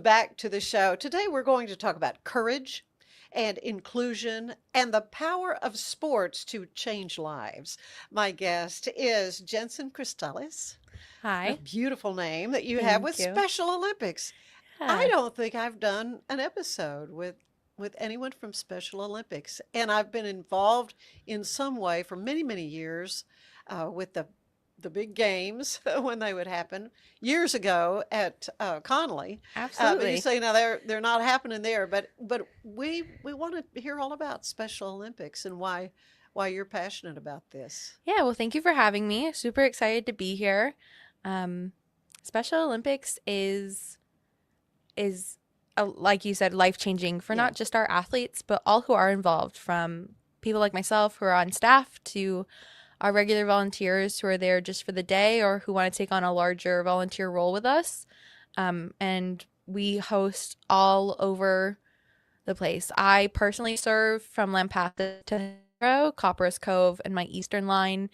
back to the show. Today we're going to talk about courage and inclusion and the power of sports to change lives. My guest is Jensen Cristales, a Hi. beautiful name that you have with Thank you. Special Olympics. I Yeah. don't think I've done an episode with anyone from Special Olympics, and I've been involved in some way for many, many years with the big games when they would happen years ago at Connolly. But you Absolutely. say now they're not happening there, but we want to hear all about Special Olympics and why you're passionate about this. Yeah, well, thank you for having me. Super excited to be here. Um, Special Olympics is like you said, life-changing for Yeah. not just our athletes, but all who are involved, from people like myself who are on staff to our regular volunteers who are there just for the day or who want to take on a larger volunteer role with us. And we host all over the place. I personally serve from Lampasas to Copperas Cove, and my eastern line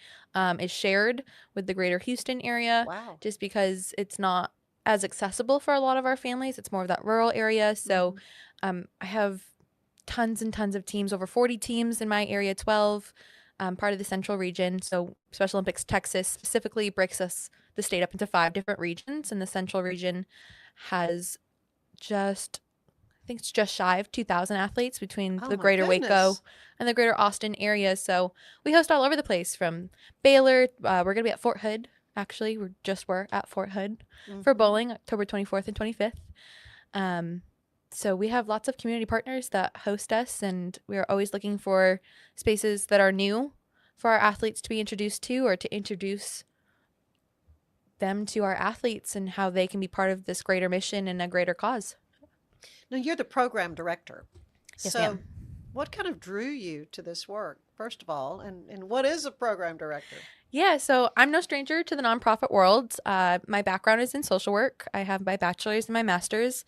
is shared with the greater Houston area Wow. just because it's not as accessible for a lot of our families. It's more of that rural area. So Hmm. I have tons and tons of teams, over 40 teams in my area, 12, part of the central region. So Special Olympics Texas specifically breaks the state up into 5 different regions, and the central region has just I think it's just shy of 2,000 athletes between Oh the my greater Waco goodness. and the greater Austin area. So we host all over the place from Baylor. We're going to be at Fort Hood. Actually, we're at Fort Hood for Hmm. bowling, October 24th and 25th. Um, so we have lots of community partners that host us, and we are always looking for spaces that are new for our athletes to be introduced to, or to introduce them to our athletes and how they can be part of this greater mission and a greater cause. Now you're the program director. Yes, ma'am. So what kind of drew you to this work, first of all, and what is a program director? Yeah, so I'm no stranger to the nonprofit world. My background is in social work. I have my bachelor's and my master's,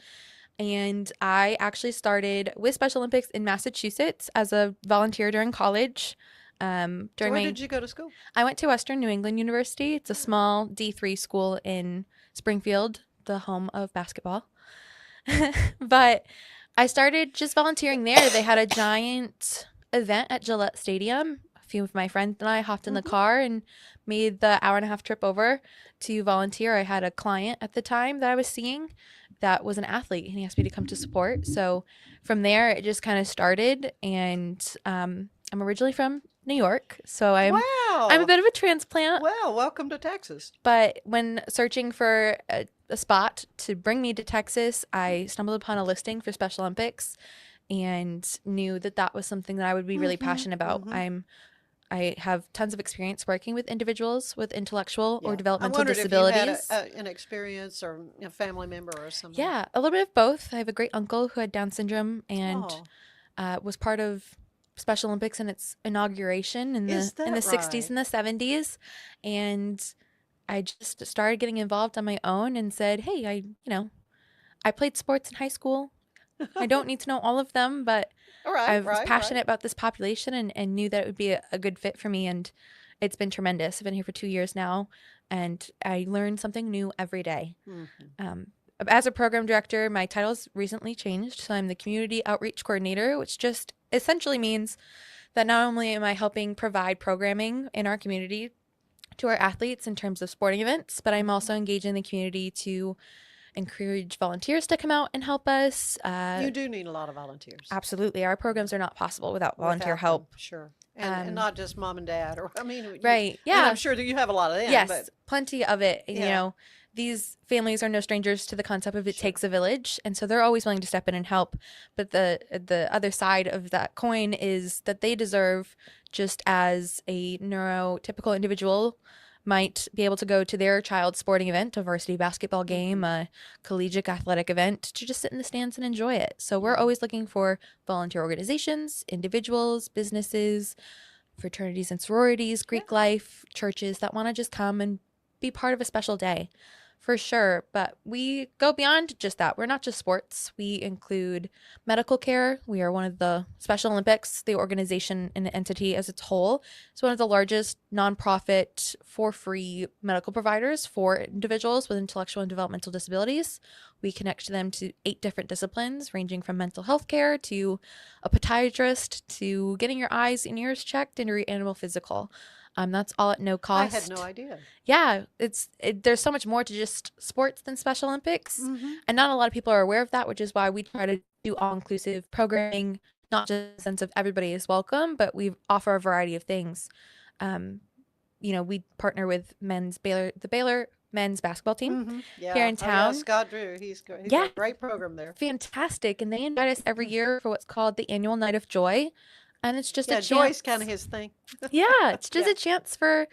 and I actually started with Special Olympics in Massachusetts as a volunteer during college. So During where my, did you go to school? I went to Western New England University. It's a Oh, small D3 school in Springfield, the home of basketball. But I started just volunteering there. They had a giant event at Gillette Stadium. A few of my friends and I hopped in the hmm. car and made the hour-and-a-half trip over to volunteer. I had a client at the time that I was seeing that was an athlete, and he asked me to come to support. So from there, it just kind of started. And I'm originally from New York, so I'm a Wow. bit of a transplant. Well, welcome to Texas. But when searching for a spot to bring me to Texas, I stumbled upon a listing for Special Olympics and knew that that was something that I would be really Hmm. passionate about. Hmm. I have tons of experience working with individuals with intellectual or Yeah. I developmental wondered if you had disabilities. an experience or a family member or something. Yeah, a little bit of both. I have a great uncle who had Down syndrome and Oh, was part of Special Olympics in its inauguration in is the that 60s right? and the 70s, and I just started getting involved on my own and said, "Hey, I played sports in high school. I don't need to know all of them, but All I right, was right, right. passionate about this population and knew that it would be a good fit for me, and it's been tremendous. I've been here for 2 years now, and I learn something new every day. Hmm. Um, as a program director, my title's recently changed, so I'm the community outreach coordinator, which just essentially means that not only am I helping provide programming in our community to our athletes in terms of sporting events, but I'm Hmm. also engaging the community to encourage volunteers to come out and help us. You do need a lot of volunteers. Absolutely, our Yeah. programs are not possible without volunteer Without them, help. sure. And Um, not just mom and dad, or I mean, right? I mean, I'm Yeah. sure that you have a lot of them, but Yes, plenty of it. yeah, These families are no strangers to the concept of it sure. takes a village, and so they're always willing to step in and help. But the other side of that coin is that they deserve, just as a neurotypical individual might be able to go to their child's sporting event, a varsity basketball game, Hmm. a collegiate athletic event, to just sit in the stands and enjoy it. So we're Yeah. always looking for volunteer organizations, individuals, businesses, fraternities and sororities, Yeah. Greek life, churches that want to just come and be part of a special day For sure, but we go beyond just that. We're not just sports. We include medical care. We are one of the Special Olympics, the organization and entity as its whole. It's one of the largest nonprofit for free medical providers for individuals with intellectual and developmental disabilities. We connect them to 8 different disciplines, ranging from mental health care to a podiatrist to getting your eyes and ears checked and your animal physical. That's all at no I had no cost. idea. Yeah, there's so much more to just sports than Special Olympics, Mm-hmm. and not a lot of people are aware of that, which is why we try to do all-inclusive programming, not just in the sense of everybody is welcome, but we offer a variety of things. Um, we partner with the Baylor men's basketball team Mm-hmm. here Yeah. in Oh, yeah. town. Scott Drew. He's got Yeah, a great program there. fantastic, and they invite us every year for what's called the annual Night of Joy, and it's just a Yeah, Joy's kind of chance. his thing. Yeah, it's just Yeah. a chance for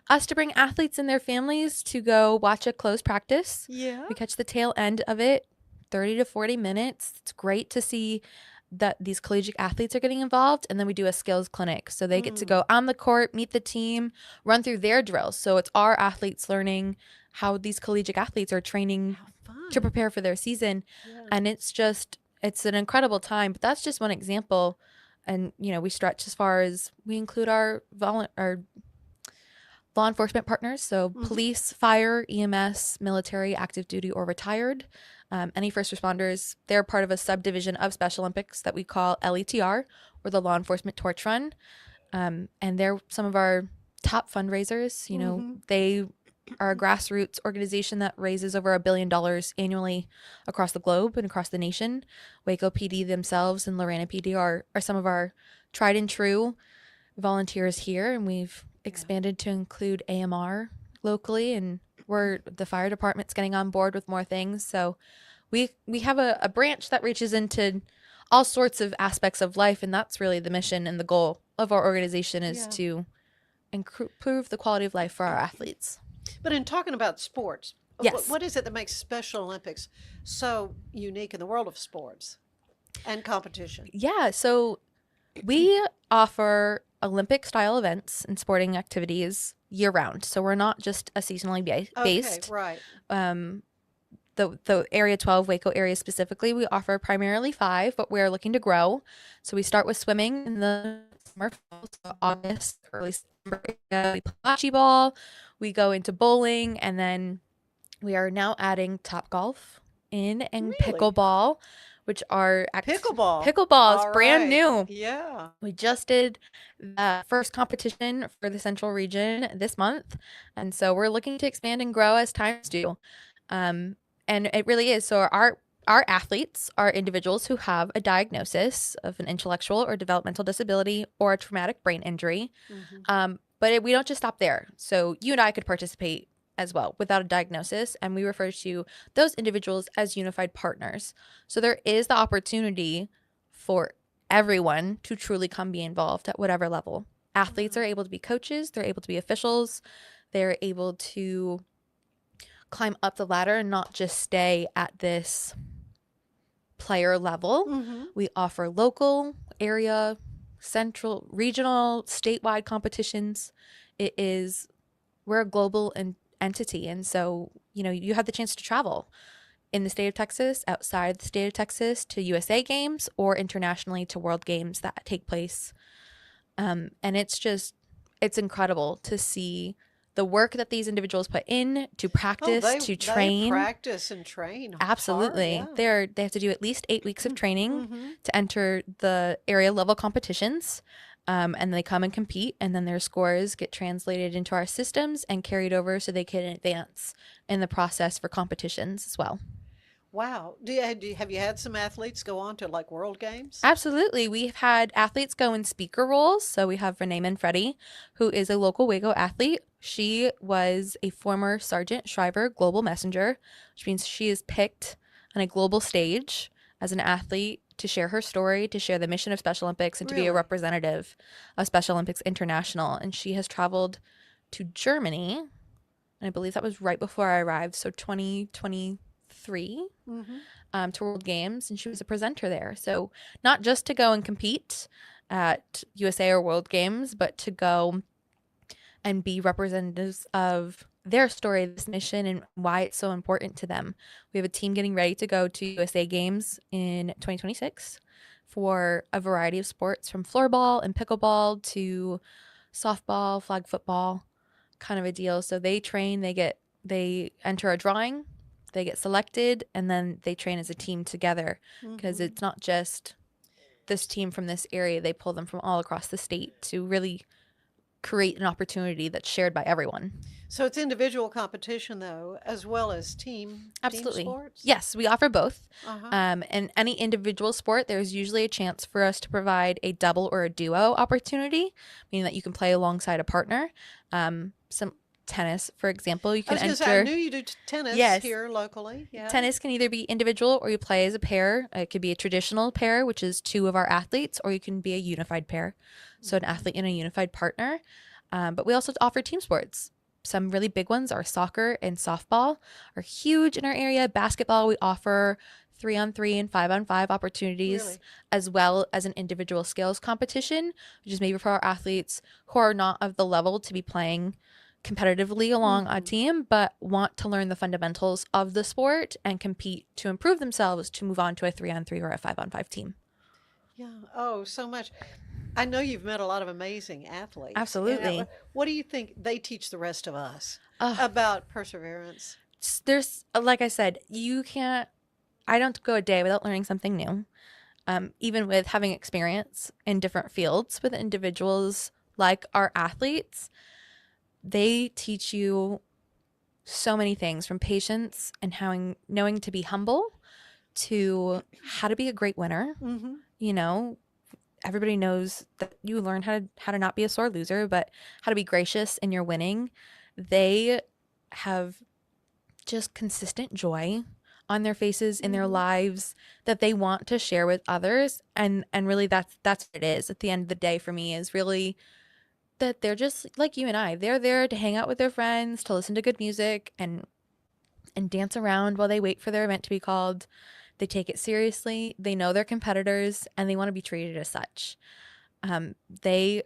us to bring athletes and their families to go watch a close practice. Yeah. We catch the tail end of it, 30 to 40 minutes. It's great to see that these collegiate athletes are getting involved. And then we do a skills clinic. So they get to go on the court, meet the team, run through their drills. So it's our athletes learning how these collegiate athletes are training How to fun. prepare for their season. Yeah. And it's an incredible time. But that's just one example. And, we stretch as far as we include our law enforcement partners, so Mm-hmm. police, fire, EMS, military, active duty, or retired. Any first responders, they're part of a subdivision of Special Olympics that we call LETR, or the Law Enforcement Torch Run. And they're some of our top fundraisers. Mm-hmm. They are a grassroots organization that raises over $1 billion annually across the globe and across the nation. Waco PD themselves and Lorena PD are some of our tried and true volunteers here, and we've expanded to include AMR locally, and the fire department's getting on board with more things. So we have a branch that reaches into all sorts of aspects of life, and that's really the mission and the goal of our organization is Yeah. to improve the quality of life for our athletes. But in talking about sports, Yes. what is it that makes Special Olympics so unique in the world of sports and competition? Yeah, so we offer Olympic style events and sporting activities year round. So we're not just a seasonally based. Okay, right. The Area 12 Waco area specifically, we offer primarily 5, but we're looking to grow. So we start with swimming in the summer, so August, early September. We play bocce ball, we go into bowling, and then we are now adding top golf and Really? pickleball, which are Pickleball. Pickleball is All brand right. new. Yeah. We just did the first competition for the Central region this month, and so we're looking to expand and grow as times do. And it really is. So our athletes are individuals who have a diagnosis of an intellectual or developmental disability or a traumatic brain injury. Mm-hmm. But we don't just stop there. So you and I could participate as well without a diagnosis, and we refer to those individuals as unified partners. So there is the opportunity for everyone to truly come be involved at whatever level. Athletes are able to be coaches, they're able to be officials, they're able to climb up the ladder and not just stay at this player level. Mm-hmm. We offer local, area, central, regional, statewide competitions. We're a global entity, and so you have the chance to travel in the state of Texas, outside the state of Texas, to USA games, or internationally to world games that take place. And it's incredible to see the work that these individuals put in to practice, to They train. practice and train hard, Absolutely. yeah. They have to do at least 8 weeks of training Mm-hmm. to enter the area level competitions. And they come and compete, and then their scores get translated into our systems and carried over so they can advance in the process for competitions as well. Wow. Have you had some athletes go on to like World Games? Absolutely. We've had athletes go in speaker roles. So we have Renee Manfredi, who is a local Waco athlete. She was a former Sergeant Shriver Global Messenger, which means she is picked on a global stage as an athlete to share her story, to share the mission of Special Olympics, and to be a Really? representative of Special Olympics International. And she has traveled to Germany, and I believe that was right before I arrived, so 2023. Mm-hmm. To World Games, and she was a presenter there. So not just to go and compete at USA or World Games, but to go and be representatives of their story, this mission, and why it's so important to them. We have a team getting ready to go to USA Games in 2026 for a variety of sports, from floorball and pickleball to softball, flag football, kind of a deal. So they train, they enter a drawing, they get selected, and then they train as a team together, because Mm-hmm. it's not just this team from this area. They pull them from all across the state to really create an opportunity that's shared by everyone. So it's individual competition though, as well as team Absolutely. sports. Yes, we offer both. Uh-huh. In any individual sport, there's usually a chance for us to provide a double or a duo opportunity, meaning that you can play alongside a partner. Some tennis, for example, you I can was going to say, I enter. knew you do tennis Yes, here locally. Yeah. tennis can either be individual or you play as a pair. It could be a traditional pair, which is two of our athletes, or you can be a unified pair, so an Mhm. athlete and a unified partner. But we also offer team sports. Some really big ones are soccer and softball are huge in our area. Basketball, we offer 3-on-3 and 5-on-5 opportunities, Really? as well as an individual skills competition, which is maybe for our athletes who are not of the level to be playing competitively along a Hmm. team, but want to learn the fundamentals of the sport and compete to improve themselves to move on to a 3-on-3 or a 5-on-5 team. Yeah. Oh, so much. I know you've met a lot of amazing athletes. And Absolutely. what do you think they teach the rest of us Uh, about perseverance? there's, like I said, I don't go a day without learning something new. Even with having experience in different fields with individuals like our athletes, they teach you so many things, from patience and how knowing to be humble to how to be a great winner. Mm-hmm. You know, everybody knows that you learn how to not be a sore loser, but how to be gracious in your winning. They have just consistent joy on their faces in their Mm-hmm. lives that they want to share with others, and really that's what it is at the end of the day for me, is really that they're just like you and I. They're there to hang out with their friends, to listen to good music, and dance around while they wait for their event to be called. They take it seriously, they know they're competitors, and they want to be treated as such. They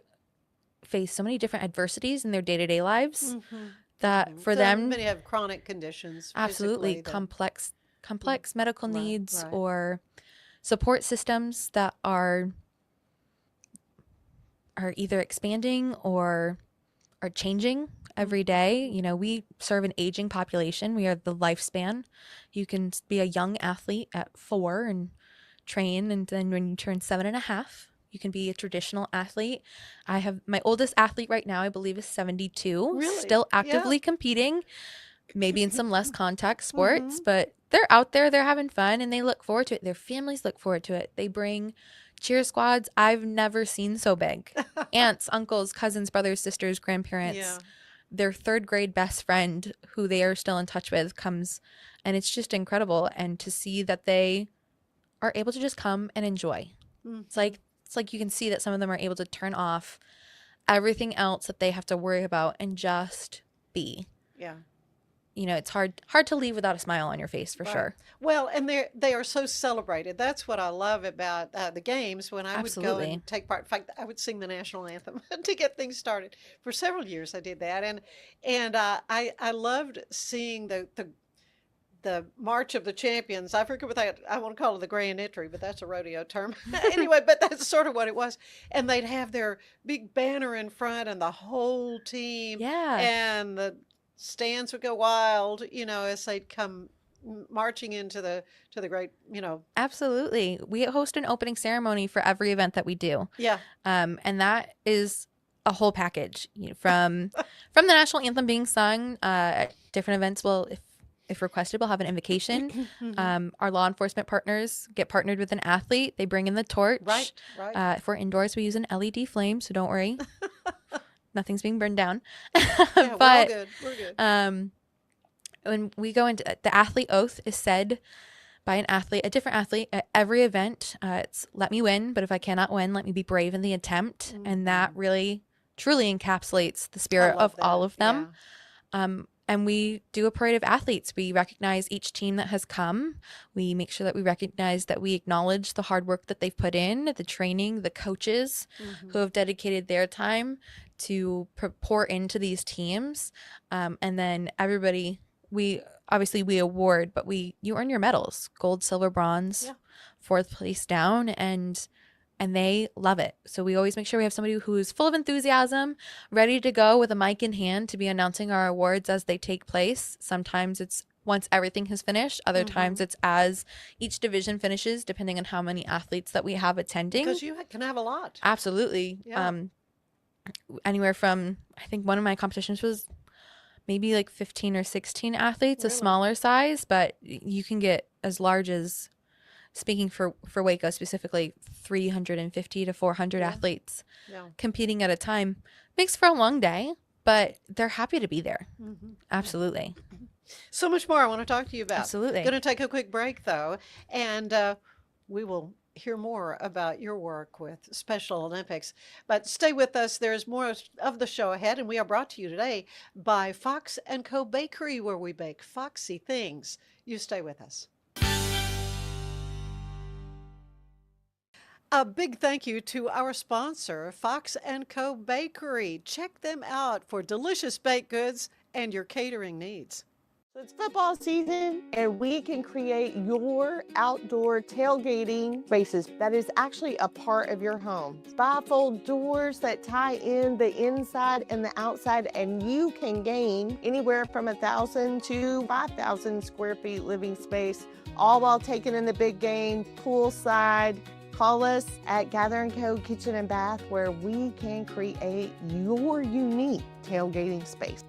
face so many different adversities in their day-to-day lives Mm-hmm. that Mm-hmm. for So them, many have chronic conditions absolutely physically that, yeah, complex medical right, needs right. or support systems that are either expanding or are changing every Mm-hmm. day. You know, Mm-hmm. we serve an aging population. We are the lifespan. You can be a young athlete at 4 and train, and then when you turn 7.5, you can be a traditional athlete. I have my oldest athlete right now, I believe, is 72, Really? still Yeah. actively competing, maybe in some less contact Mm-hmm. sports, but they're out there, they're having fun, and they look forward to it. Their families look forward to it. They bring cheer squads I've never seen so big. Aunts, uncles, cousins, brothers, sisters, grandparents. Yeah. Their third grade best friend, who they are still in touch with, comes, and it's just incredible. And to see that they are able to just come and enjoy. It's Mm-hmm. like it's like you can see that some of them are able to turn off everything else that they have to worry about and just be. Yeah. You know, it's hard to leave without a smile on your face, for Right. sure. Well, and they are so celebrated. That's what I love about the games. When I would go Absolutely. and take part, in fact, I would sing the national anthem to get things started. For several years, I did that, and I loved seeing the March of the Champions. I forget what I want to call it, the grand entry, but that's a rodeo term. Anyway, but that's sort of what it was. And they'd have their big banner in front and the whole team, Yeah, and the stands would go wild, as they'd come marching into the great, absolutely. We host an opening ceremony for every event that we do. yeah. And that is a whole package, from the national anthem being sung at different events. Well, if requested, we'll have an invocation. Hmm. Our law enforcement partners get partnered with an athlete. They bring in the torch. Right, right. If we're indoors, we use an LED flame, so don't worry, nothing's being burned down. Yeah, we're all But good. We're good. um, when we go into the athlete oath is said by an athlete, a different athlete at every event. It's let me win, but if I cannot win, let me be brave in the attempt. And that Hmm. really truly encapsulates the I spirit of love all that. of them. Yeah. And we do a parade of athletes. We recognize each team that has come. We make sure that we recognize that we acknowledge the hard work that they've put in, the training, the coaches who have dedicated their time to pour into these teams. And then everybody, we award, but you earn your medals, gold, silver, bronze, Yeah. fourth place down, and they love it. So we always make sure we have somebody who's full of enthusiasm, ready to go with a mic in hand to be announcing our awards as they take place. Sometimes it's once everything has finished. Other times it's as each division finishes, depending on how many athletes that we have attending. Because you can have a lot. Absolutely. Yeah. Anywhere from, I think one of my competitions was maybe like 15 or 16 athletes, Really? a smaller size, but you can get as large as, speaking for Waco specifically, 350 to 400 athletes competing at a time. Makes for a long day, but they're happy to be there. Absolutely. So much more I want to talk to you about. Absolutely. Going to take a quick break, though, and we will hear more about your work with Special Olympics. But stay with us. There's more of the show ahead, and we are brought to you today by Fox & Co. Bakery, where we bake foxy things. You stay with us. A big thank you to our sponsor, Fox & Co. Bakery. Check them out for delicious baked goods and your catering needs. So it's football season, and we can create your outdoor tailgating spaces that is actually a part of your home. Bifold doors that tie in the inside and the outside, and you can gain anywhere from 1,000 to 5,000 square feet living space, all while taking in the big game, poolside. Call us at Gather & Co. Kitchen and Bath, where we can create your unique tailgating space.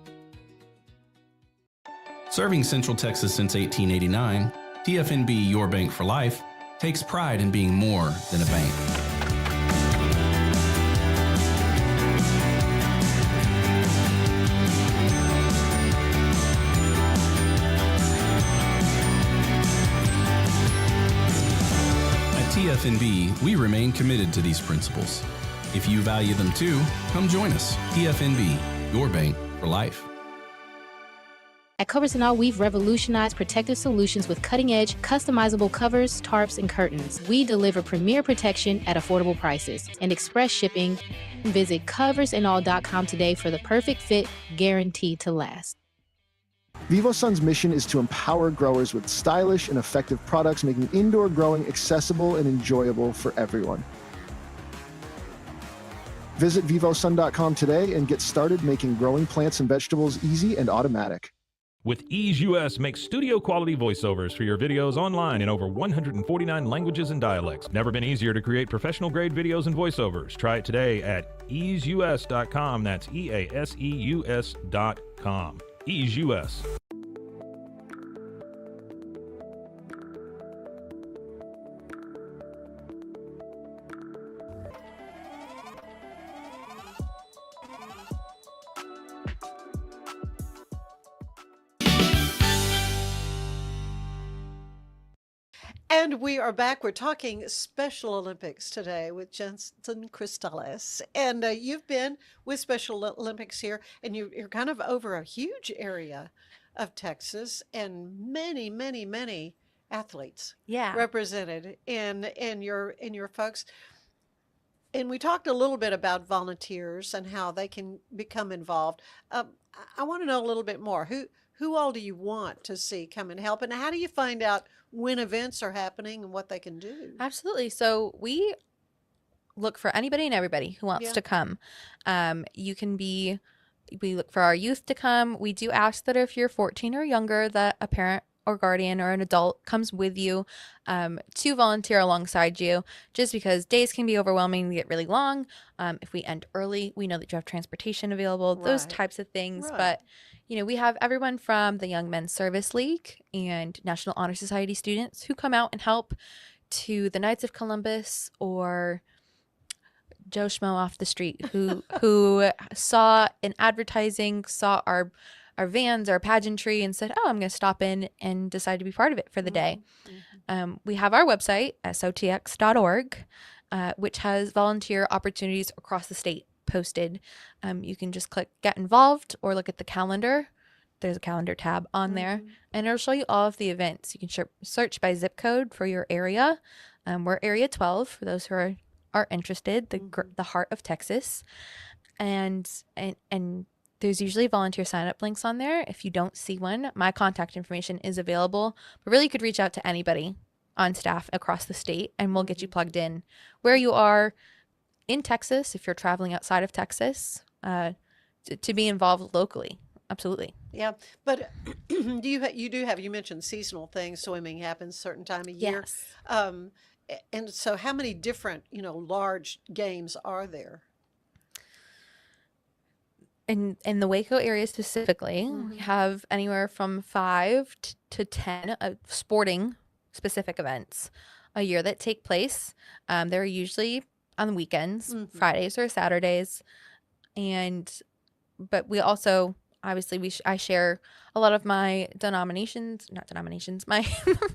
Serving Central Texas since 1889, TFNB Your Bank for Life takes pride in being more than a bank. At TFNB, we remain committed to these principles. If you value them too, come join us. TFNB, Your Bank for Life. At Covers & All, we've revolutionized protective solutions with cutting-edge, customizable covers, tarps, and curtains. We deliver premier protection at affordable prices and express shipping. Visit coversandall.com today for the perfect fit, guaranteed to last. VivoSun's mission is to empower growers with stylish and effective products, making indoor growing accessible and enjoyable for everyone. Visit vivosun.com today and get started making growing plants and vegetables easy and automatic. With Ease US, make studio quality voiceovers for your videos online in over 149 languages and dialects. Never been easier to create professional grade videos and voiceovers. Try it today at easeus.com. That's EASEUS.com. Ease US. And we are back. We're talking Special Olympics today with Jensen Cristales. And you've been with Special Olympics here, and you're kind of over a huge area of Texas, and many, many, many athletes represented in your folks. And we talked a little bit about volunteers and how they can become involved. I want to know a little bit more. Who all do you want to see come and help, and how do you find out when events are happening and what they can do? Absolutely. So we look for anybody and everybody who wants to come. We look for our youth to come. We do ask that if you're 14 or younger, that a parent or guardian or an adult comes with you to volunteer alongside you, just because days can be overwhelming. They get really long. If we end early, we know that you have transportation available, those types of things. Right. But we have everyone from the Young Men's Service League and National Honor Society students who come out and help, to the Knights of Columbus or Joe Schmo off the street who saw an advertising, saw our vans, our pageantry, and said, "Oh, I'm going to stop in," and decide to be part of it for the day. We have our website, sotx.org, which has volunteer opportunities across the state posted. You can just click Get Involved or look at the calendar there's a calendar tab on there, Mhm. and it'll show you all of the events. You can search by zip code for your area. We're Area 12 for those who are interested, the heart of Texas, and there's usually volunteer sign up links on there. If you don't see one, my contact information is available, but really you could reach out to anybody on staff across the state, and we'll get you plugged in where you are in Texas. If you're traveling outside of Texas, to be involved locally. Absolutely. Yeah, but you mentioned seasonal things. Swimming happens certain time of year. Yes. And so how many different, large games are there? In the Waco area specifically, we have anywhere from 5 to 10 sporting specific events a year that take place. They're usually on the weekends, Fridays or Saturdays, but we also obviously I share a lot of my my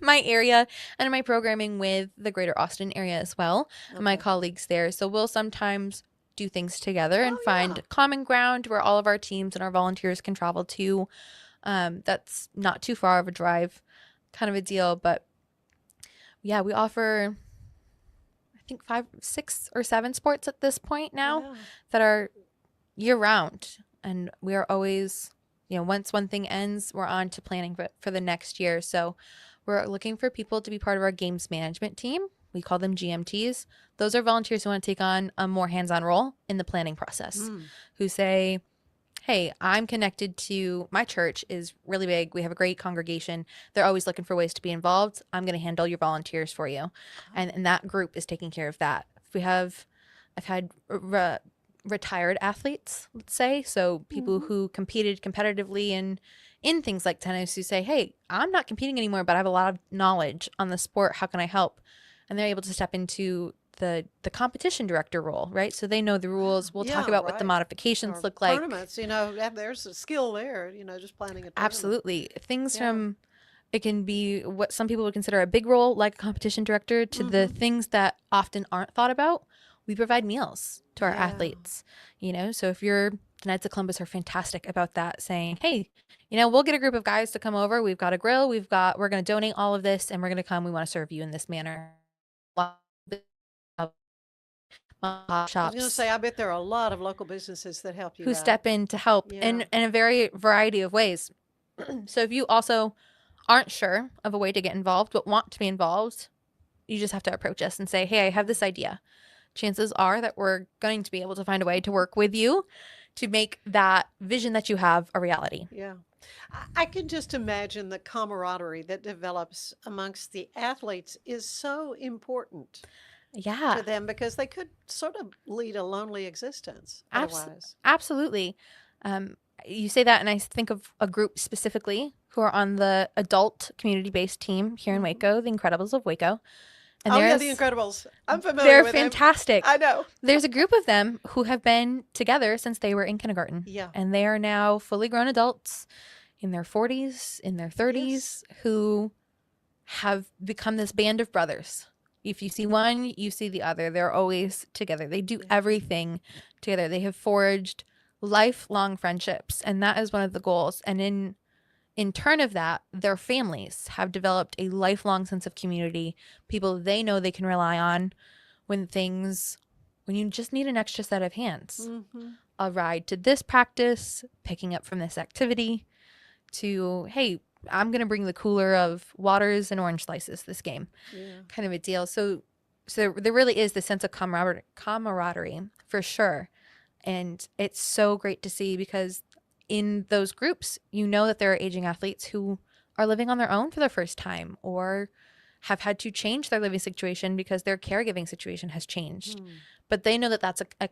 my area and my programming with the Greater Austin area as well, and my colleagues there. So we'll sometimes do things together and find common ground where all of our teams and our volunteers can travel to. That's not too far of a drive kind of a deal, but yeah, we offer I think 5, 6 or 7 sports at this point now that are year round. And we are always, once one thing ends, we're on to planning for the next year. So we're looking for people to be part of our games management team. We call them GMTs. Those are volunteers who want to take on a more hands-on role in the planning process, who say, hey, I'm connected to my church is really big. We have a great congregation. They're always looking for ways to be involved. I'm going to handle your volunteers for you. And that group is taking care of that. I've had retired athletes, let's say, so people who competed competitively in things like tennis, who say, hey, I'm not competing anymore, but I have a lot of knowledge on the sport. How can I help? And they're able to step into the competition director role, right? So they know the rules. We'll talk about what the modifications look like. Tournaments, there's a skill there, just planning a tournament. Absolutely. Things from, it can be what some people would consider a big role, like a competition director, to the things that often aren't thought about. We provide meals to our athletes, so if the Knights of Columbus are fantastic about that, saying, hey, we'll get a group of guys to come over. We've got a grill. We're going to donate all of this, and we're going to come. We want to serve you in this manner. I was going to say, I bet there are a lot of local businesses that help you who out. step in to help in a very variety of ways. So if you also aren't sure of a way to get involved but want to be involved, you just have to approach us and say, hey, I have this idea. Chances are that we're going to be able to find a way to work with you to make that vision that you have a reality. Yeah. I can just imagine the camaraderie that develops amongst the athletes is so important to them, because they could sort of lead a lonely existence otherwise. Absolutely. You say that, and I think of a group specifically who are on the adult community-based team here in Waco, the Incredibles of Waco. And the Incredibles. I'm familiar with them. They're fantastic. I know. There's a group of them who have been together since they were in kindergarten. Yeah. And they are now fully grown adults in their 40s, in their 30s, who have become this band of brothers. If you see one, you see the other. They're always together. They do everything together. They have forged lifelong friendships, and that is one of the goals. And in turn of that, their families have developed a lifelong sense of community, people they know they can rely on when you just need an extra set of hands. A ride to this practice, picking up from this activity, to, hey, I'm going to bring the cooler of waters and orange slices this game, kind of a deal. So there really is this sense of camaraderie for sure. And it's so great to see, because in those groups, that there are aging athletes who are living on their own for the first time, or have had to change their living situation because their caregiving situation has changed. But they know that that's a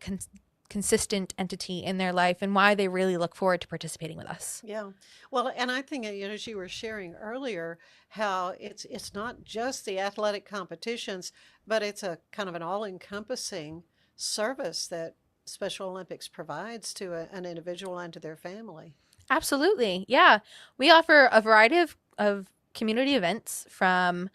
consistent entity in their life, and why they really look forward to participating with us. Yeah. Well, and I think, as you were sharing earlier, how it's not just the athletic competitions, but it's a kind of an all-encompassing service that Special Olympics provides to an individual and to their family. Absolutely. Yeah. We offer a variety of community events, from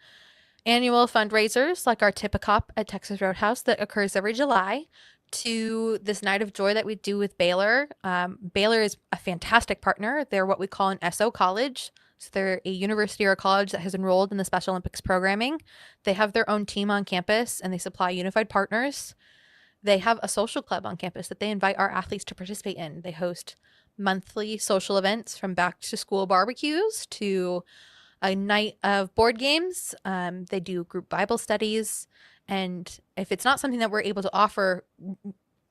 annual fundraisers like our Tip a Cup at Texas Roadhouse that occurs every July, to this Night of Joy that we do with Baylor. Baylor is a fantastic partner. They're what we call an SO college. So they're a university or a college that has enrolled in the Special Olympics programming. They have their own team on campus and they supply unified partners. They have a social club on campus that they invite our athletes to participate in. They host monthly social events from back to school barbecues to a night of board games. They do group Bible studies. And if it's not something that we're able to offer,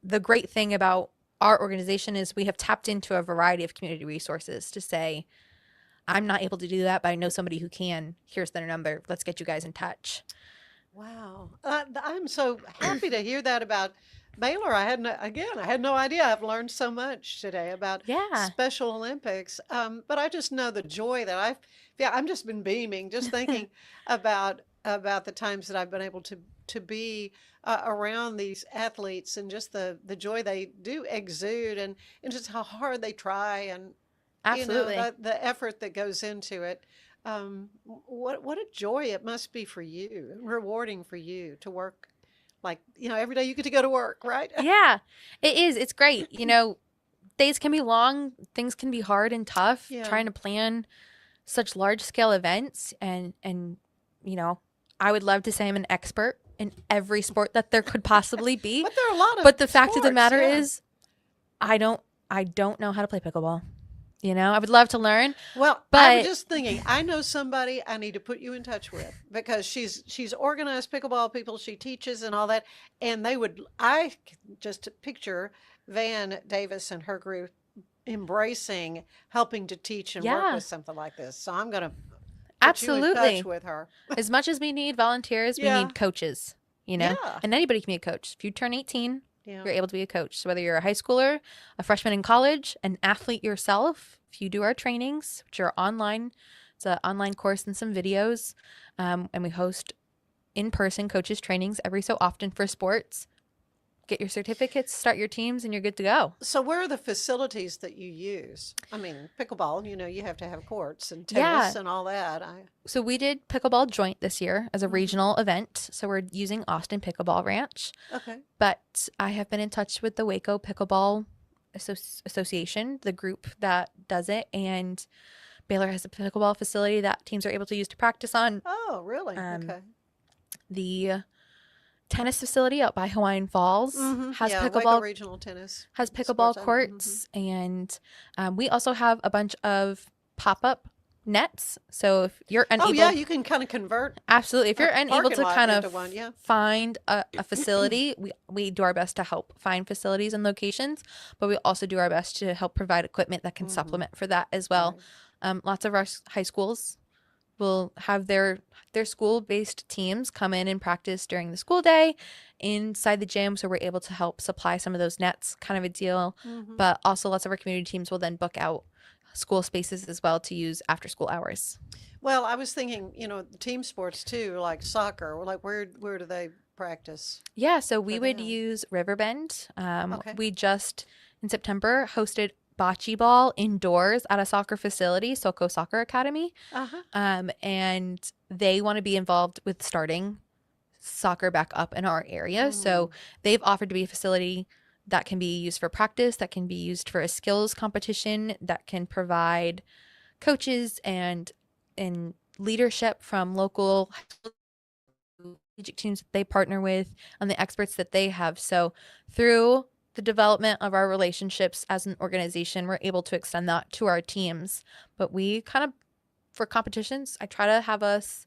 the great thing about our organization is we have tapped into a variety of community resources to say, I'm not able to do that, but I know somebody who can. Here's their number. Let's get you guys in touch. Wow. I'm so happy to hear that about Baylor. I had no idea. I've learned so much today about Special Olympics. But I just know the joy that I'm just been beaming just thinking about the times that I've been able to be around these athletes and just the joy they do exude and just how hard they try and Absolutely. the effort that goes into it. What a joy it must be for you, rewarding for you to work like, every day you get to go to work, right? Yeah, it is. It's great. Days can be long. Things can be hard and tough trying to plan such large scale events. And I would love to say I'm an expert in every sport that there could possibly be. But there are a lot of But the fact of the sports, matter yeah. is I don't know how to play pickleball. I would love to learn. Well, but I was just thinking, I know somebody I need to put you in touch with because she's organized pickleball people, she teaches and all that, and I just picture Van Davis and her group embracing helping to teach and work with something like this. So I'm going to put you in touch with her. As much as we need volunteers, we need coaches, Yeah. and anybody can be a coach. If you turn 18, Yeah. you're able to be a coach. So whether you're a high schooler, a freshman in college, an athlete yourself, if you do our trainings, which are online, it's an online course and some videos, and we host in-person coaches trainings every so often for sports. Get your certificates, start your teams, and you're good to go. So where are the facilities that you use? I mean, pickleball, you have to have courts and tennis and all that. So we did pickleball joint this year as a regional event. So we're using Austin Pickleball Ranch. Okay. But I have been in touch with the Waco Pickleball Association, the group that does it, and Baylor has a pickleball facility that teams are able to use to practice on. Oh, really? Okay. The tennis facility out by Hawaiian Falls has Waco pickleball regional tennis has pickleball sports. courts, and we also have a bunch of pop-up nets. So if you're unable, you can kind of convert. Absolutely, if you're unable to kind of one, find a facility, we do our best to help find facilities and locations, but we also do our best to help provide equipment that can supplement for that as well. Lots of our high schools will have their school-based teams come in and practice during the school day inside the gym, so we're able to help supply some of those nets, kind of a deal. But also lots of our community teams will then book out school spaces as well to use after school hours. Well, I was thinking, team sports too, like soccer. Like where do they practice? Yeah, so we would use Riverbend. We just in September hosted bocce ball indoors at a soccer facility, Soko Soccer Academy. And they want to be involved with starting soccer back up in our area. So they've offered to be a facility that can be used for practice, that can be used for a skills competition, that can provide coaches and leadership from local teams that they partner with and the experts that they have. So through the development of our relationships as an organization, we're able to extend that to our teams. But we kind of, for competitions, I try to have us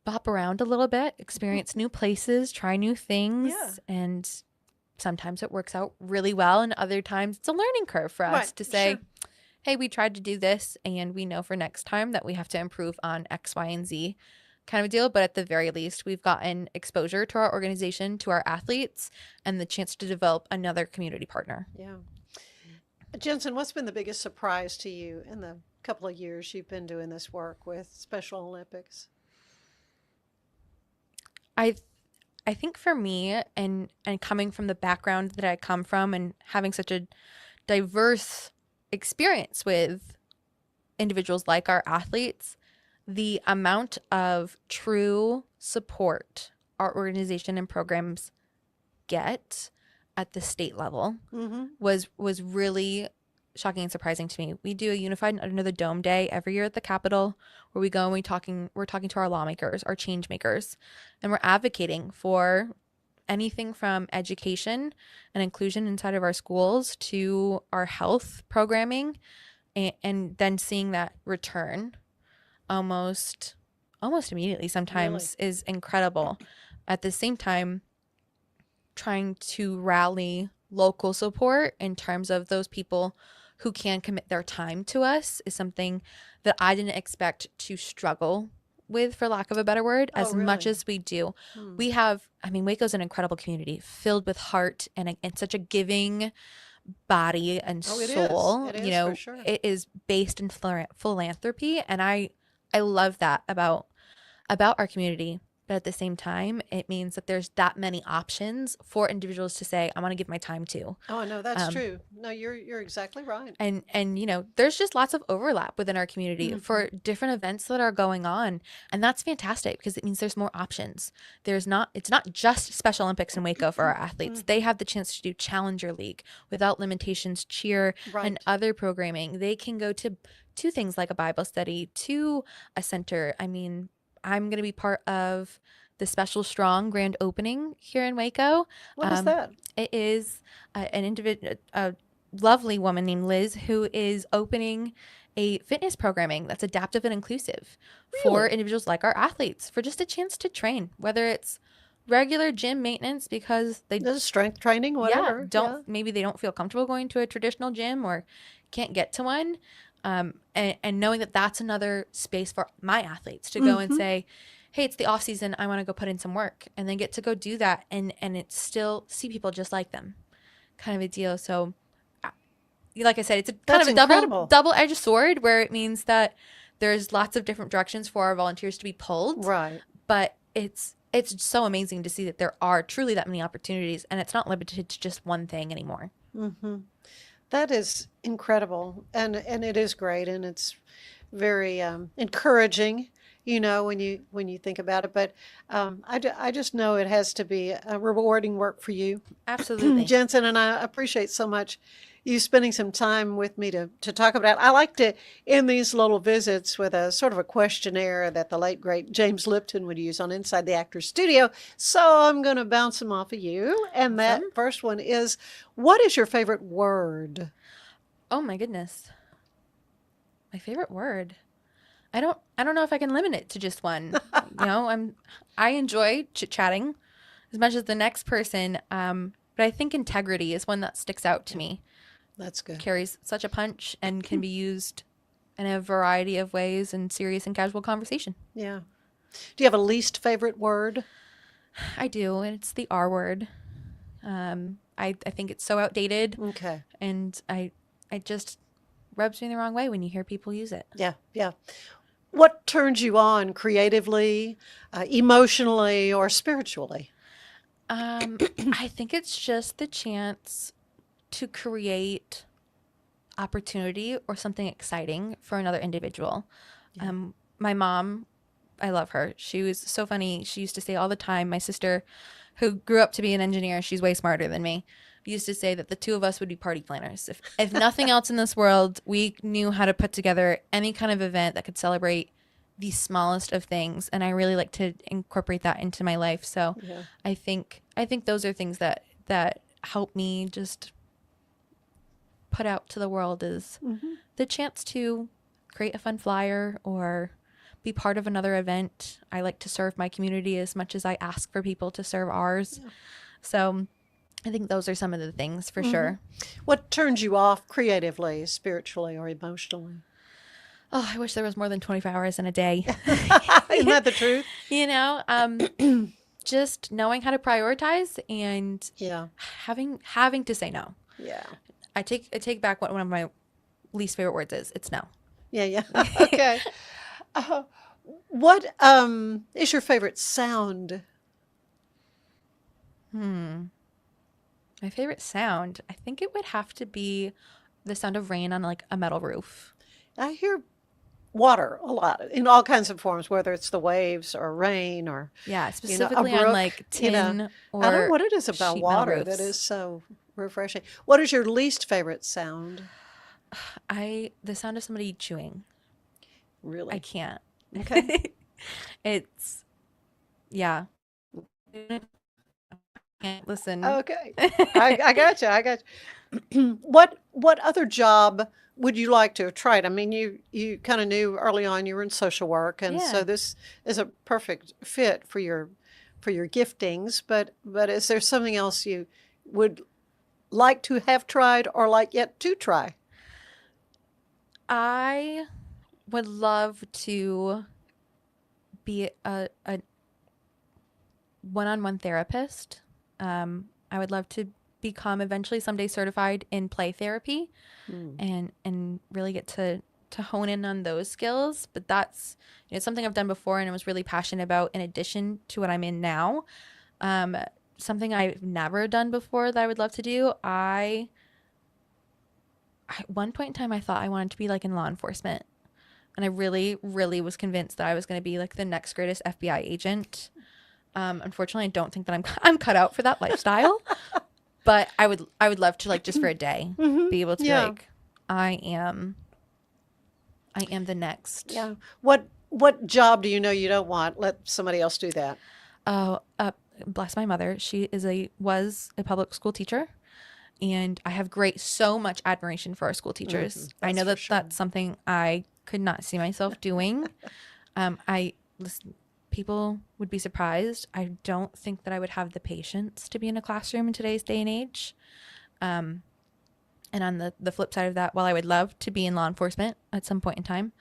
bop around a little bit, experience new places, try new things. And sometimes it works out really well. And other times it's a learning curve for us to say, hey, we tried to do this and we know for next time that we have to improve on X, Y, and Z kind of a deal. But at the very least, we've gotten exposure to our organization, to our athletes, and the chance to develop another community partner. Yeah. Jensen, what's been the biggest surprise to you in the couple of years you've been doing this work with Special Olympics? I think for me, and coming from the background that I come from and having such a diverse experience with individuals like our athletes, the amount of true support our organization and programs get at the state level Mm-hmm. was really shocking and surprising to me. We do a Unified Under the Dome Day every year at the Capitol, where we go and we're talking to our lawmakers, our change makers, and we're advocating for anything from education and inclusion inside of our schools to our health programming, and then seeing that return almost immediately sometimes is incredible. At the same time, trying to rally local support in terms of those people who can commit their time to us is something that I didn't expect to struggle with, for lack of a better word, as much really? as we do. Hmm. We have, I mean, Waco's an incredible community filled with heart and such a giving body and Oh, it is. soul. It You is, know, for sure. it is based in philanthropy, and I love that about our community. But at the same time, it means that there's that many options for individuals to say, I want to give my time to. Oh, I know that's true. No, you're exactly right. And you know, there's just lots of overlap within our community for different events that are going on, and that's fantastic because it means there's more options. It's not just Special Olympics in Waco for our athletes. They have the chance to do Challenger League without limitations, cheer, Right. and other programming. They can go to things like a Bible study, to a center. I mean, I'm going to be part of the Special Strong grand opening here in Waco. What is that? It is a lovely woman named Liz who is opening a fitness programming that's adaptive and inclusive for Really? individuals like our athletes, for just a chance to train, whether it's regular gym maintenance because they This is strength training, whatever. maybe they don't feel comfortable going to a traditional gym or can't get to one. And knowing that that's another space for my athletes to go and say, hey, it's the off season, I want to go put in some work, and then get to go do that and it's still see people just like them, kind of a deal. So like I said, it's a kind That's of incredible. a double-edged sword, where it means that there's lots of different directions for our volunteers to be pulled. Right. But it's so amazing to see that there are truly that many opportunities, and it's not limited to just one thing anymore. Mm-hmm. That is incredible, and it is great, and it's very encouraging, you know, when you think about it. But I just know it has to be a rewarding work for you, Absolutely. Jensen, and I appreciate so much you spending some time with me to talk about it. I like to end these little visits with a sort of a questionnaire that the late, great James Lipton would use on Inside the Actor's Studio. So I'm going to bounce them off of you. And that first one is, what is your favorite word? Oh my goodness. My favorite word. I don't know if I can limit it to just one. You know, I enjoy chit-chatting as much as the next person. But I think integrity is one that sticks out to me. That's good. Carries such a punch and can be used in a variety of ways in serious and casual conversation. Yeah. Do you have a least favorite word? I do, and it's the R word. I think it's so outdated. Okay. And I just rubs me the wrong way when you hear people use it. Yeah. Yeah. What turns you on creatively, emotionally, or spiritually? I think it's just the chance to create opportunity or something exciting for another individual. Yeah. My mom, I love her. She was so funny. She used to say all the time, my sister, who grew up to be an engineer, she's way smarter than me, used to say that the two of us would be party planners. If nothing else in this world, we knew how to put together any kind of event that could celebrate the smallest of things. And I really like to incorporate that into my life. So Yeah. I think those are things that help me just put out to the world, is the chance to create a fun flyer or be part of another event. I like to serve my community as much as I ask for people to serve ours. Yeah. So I think those are some of the things for sure. What turns you off creatively, spiritually, or emotionally? Oh, I wish there was more than 24 hours in a day. Isn't that the truth? You know, just knowing how to prioritize and Yeah. having to say no. Yeah. I take back what one of my least favorite words is. It's no. Yeah. Yeah. Okay. What is your favorite sound? My favorite sound, I think it would have to be the sound of rain on like a metal roof. I hear water a lot in all kinds of forms, whether it's the waves or rain or Yeah, a specifically on brook. like You know, tin I don't know or what it is about sheet metal water that roofs. is so refreshing. What is your least favorite sound? The sound of somebody chewing. I Really? can't. Okay. It's yeah. Can't listen. Okay. I got you. I got you. What other job would you like to have tried? I mean, you kind of knew early on you were in social work, and so Yeah. this is a perfect fit for your giftings. But is there something else you would like to have tried or like yet to try? I would love to be a one-on-one therapist. I would love to become eventually someday certified in play therapy Hmm. and really get to hone in on those skills. But that's something I've done before and I was really passionate about in addition to what I'm in now. Something I've never done before that I would love to do. At one point in time, I thought I wanted to be like in law enforcement. And I really, really was convinced that I was going to be like the next greatest FBI agent. Unfortunately, I don't think that I'm cut out for that lifestyle. But I would love to, like, just for a day, be able to be Yeah. like, I am the next. Yeah. What job do you know you don't want? Let somebody else do that. Oh, bless my mother. She was a public school teacher, and I have so much admiration for our school teachers. I That's know for that sure. that's something I could not see myself doing. Listen, people would be surprised. I don't think that I would have the patience to be in a classroom in today's day and age. And on the flip side of that, while I would love to be in law enforcement at some point in time,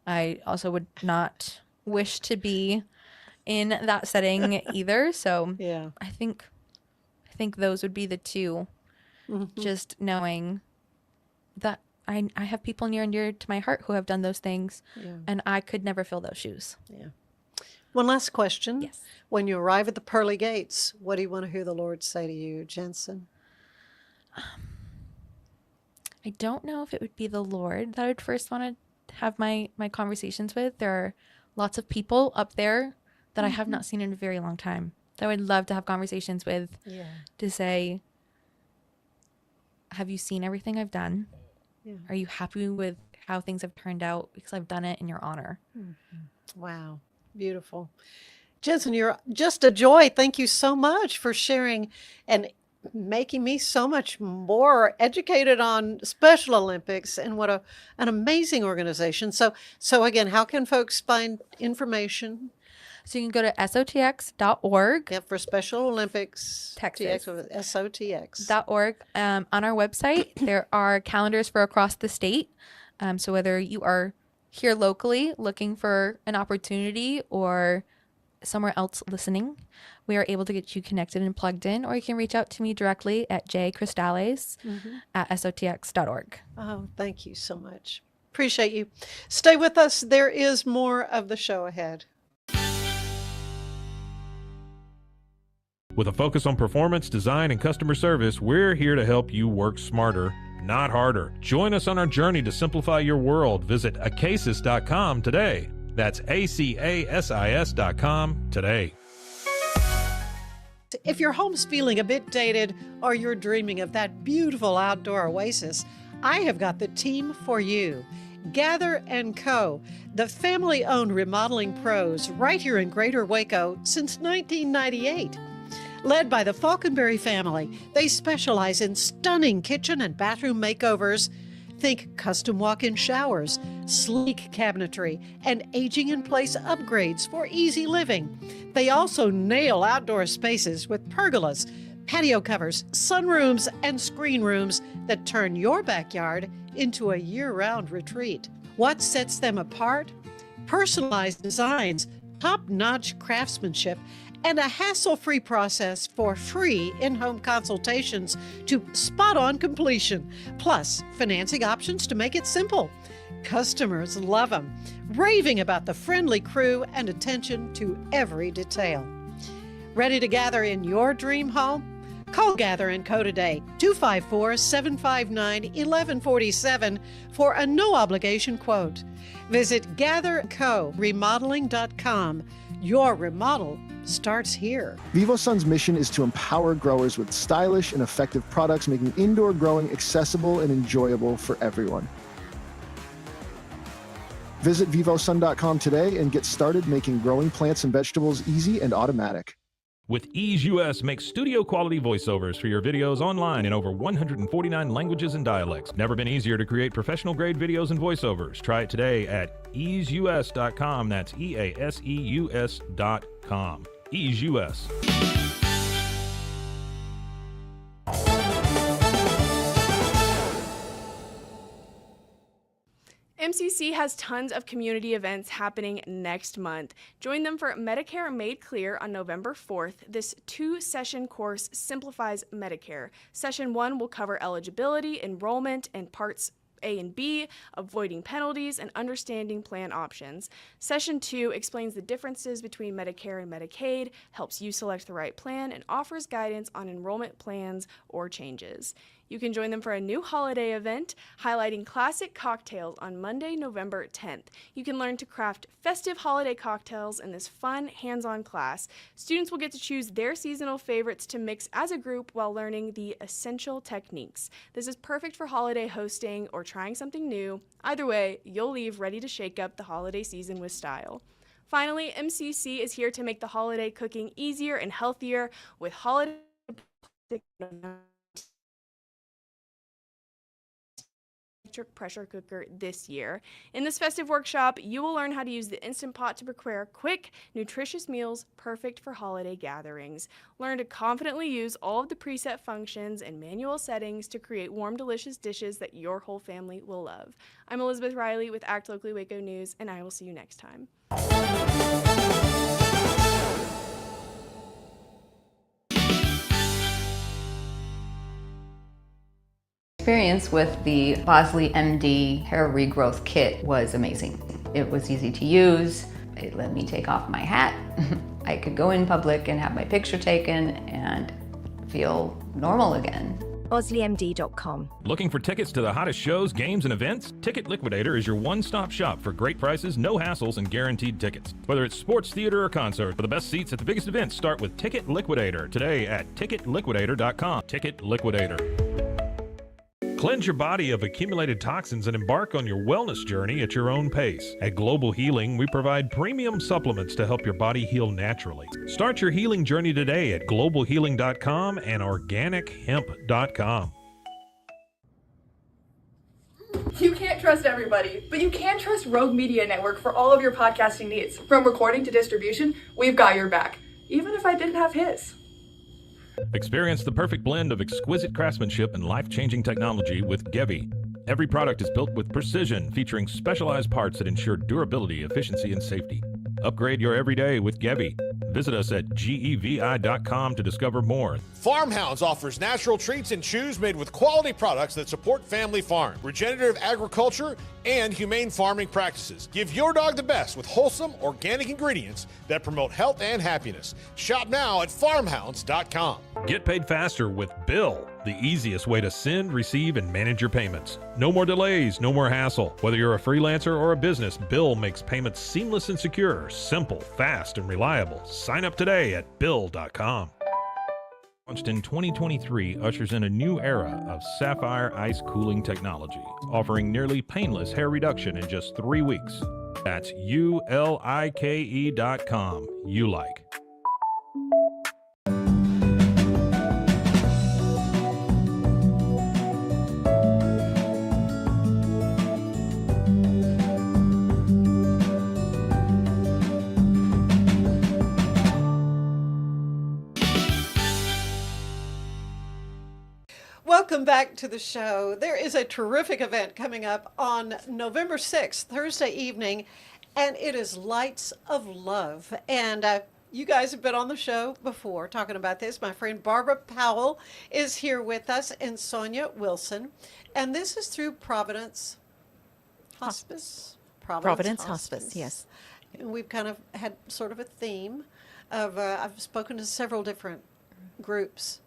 I also would not wish to be in that setting either. So Yeah. I think those would be the two. Just knowing that I have people near and dear to my heart who have done those things, Yeah. and I could never fill those shoes. Yeah. One last question. Yes. When you arrive at the pearly gates, what do you want to hear the Lord say to you, Jensen? I don't know if it would be the Lord that I would first want to have my conversations with. There are lots of people up there that I have not seen in a very long time that I would love to have conversations with Yeah. to say, have you seen everything I've done? Yeah. Are you happy with how things have turned out? Because I've done it in your honor. Wow. Beautiful. Jensen, you're just a joy. Thank you so much for sharing and making me so much more educated on Special Olympics and what an amazing organization. So again, how can folks find information? So you can go to sotx.org. Yeah, for Special Olympics Texas. TX with SOTX. .org. On our website, there are calendars for across the state. So whether you are here locally looking for an opportunity or somewhere else listening, we are able to get you connected and plugged in, or you can reach out to me directly at jcristales at sotx.org. Oh, thank you so much. Appreciate you. Stay with us. There is more of the show ahead. With a focus on performance, design, and customer service, we're here to help you work smarter, not harder. Join us on our journey to simplify your world. Visit acasis.com today. That's ACASIS.com today. If your home's feeling a bit dated or you're dreaming of that beautiful outdoor oasis, I have got the team for you. Gather & Co., the family-owned remodeling pros right here in Greater Waco since 1998. Led by the Falconberry family, they specialize in stunning kitchen and bathroom makeovers. Think custom walk-in showers, sleek cabinetry, and aging-in-place upgrades for easy living. They also nail outdoor spaces with pergolas, patio covers, sunrooms, and screen rooms that turn your backyard into a year-round retreat. What sets them apart? Personalized designs, top-notch craftsmanship, and a hassle-free process for free in-home consultations to spot-on completion, plus financing options to make it simple. Customers love them, raving about the friendly crew and attention to every detail. Ready to gather in your dream home? Call Gather & Co. today, 254-759-1147 for a no-obligation quote. Visit GatherCoRemodeling.com. Your remodel starts here. VivoSun's mission is to empower growers with stylish and effective products, making indoor growing accessible and enjoyable for everyone. Visit vivosun.com today and get started making growing plants and vegetables easy and automatic. With Ease US, make studio quality voiceovers for your videos online in over 149 languages and dialects. Never been easier to create professional grade videos and voiceovers. Try it today at easeus.com. That's EASEUS.com. Ease US. MCC has tons of community events happening next month. Join them for Medicare Made Clear on November 4th. This 2-session course simplifies Medicare. Session 1 will cover eligibility, enrollment, and parts A and B, avoiding penalties, and understanding plan options. Session 2 explains the differences between Medicare and Medicaid, helps you select the right plan, and offers guidance on enrollment plans or changes. You can join them for a new holiday event highlighting classic cocktails on Monday, November 10th. You can learn to craft festive holiday cocktails in this fun, hands-on class. Students will get to choose their seasonal favorites to mix as a group while learning the essential techniques. This is perfect for holiday hosting or trying something new. Either way, you'll leave ready to shake up the holiday season with style. Finally, MCC is here to make the holiday cooking easier and healthier with holiday pressure cooker this year. In this festive workshop, you will learn how to use the Instant Pot to prepare quick, nutritious meals perfect for holiday gatherings. Learn to confidently use all of the preset functions and manual settings to create warm, delicious dishes that your whole family will love. I'm Elizabeth Riley with Act Locally Waco News, and I will see you next time. Experience with the Bosley MD hair regrowth kit was amazing. It was easy to use. It let me take off my hat. I could go in public and have my picture taken and feel normal again. BosleyMD.com. Looking for tickets to the hottest shows, games, and events? Ticket Liquidator is your one-stop shop for great prices, no hassles, and guaranteed tickets. Whether it's sports, theater, or concert, for the best seats at the biggest events, start with Ticket Liquidator today at TicketLiquidator.com. Ticket Liquidator. Cleanse your body of accumulated toxins and embark on your wellness journey at your own pace. At Global Healing, we provide premium supplements to help your body heal naturally. Start your healing journey today at globalhealing.com and organichemp.com. You can't trust everybody, but you can trust Rogue Media Network for all of your podcasting needs. From recording to distribution, we've got your back, even if I didn't have his. Experience the perfect blend of exquisite craftsmanship and life-changing technology with Gevi. Every product is built with precision, featuring specialized parts that ensure durability, efficiency, and safety. Upgrade your everyday with Gevi. Visit us at gevi.com to discover more. Farmhounds offers natural treats and chews made with quality products that support family farm, regenerative agriculture, and humane farming practices. Give your dog the best with wholesome, organic ingredients that promote health and happiness. Shop now at farmhounds.com. Get paid faster with Bill, the easiest way to send, receive, and manage your payments. No more delays, no more hassle. Whether you're a freelancer or a business, Bill makes payments seamless and secure, simple, fast, and reliable. Sign up today at Bill.com. Launched in 2023, ushers in a new era of sapphire ice cooling technology, offering nearly painless hair reduction in just 3 weeks. That's ULIKE.com. You like. Welcome back to the show. There is a terrific event coming up on November 6th, Thursday evening, and it is Lights of Love. And you guys have been on the show before talking about this. My friend Barbara Powell is here with us, and Sonya Wilson. And this is through Providence Hospice. Providence Hospice, yes. And we've kind of had sort of a theme of, I've spoken to several different groups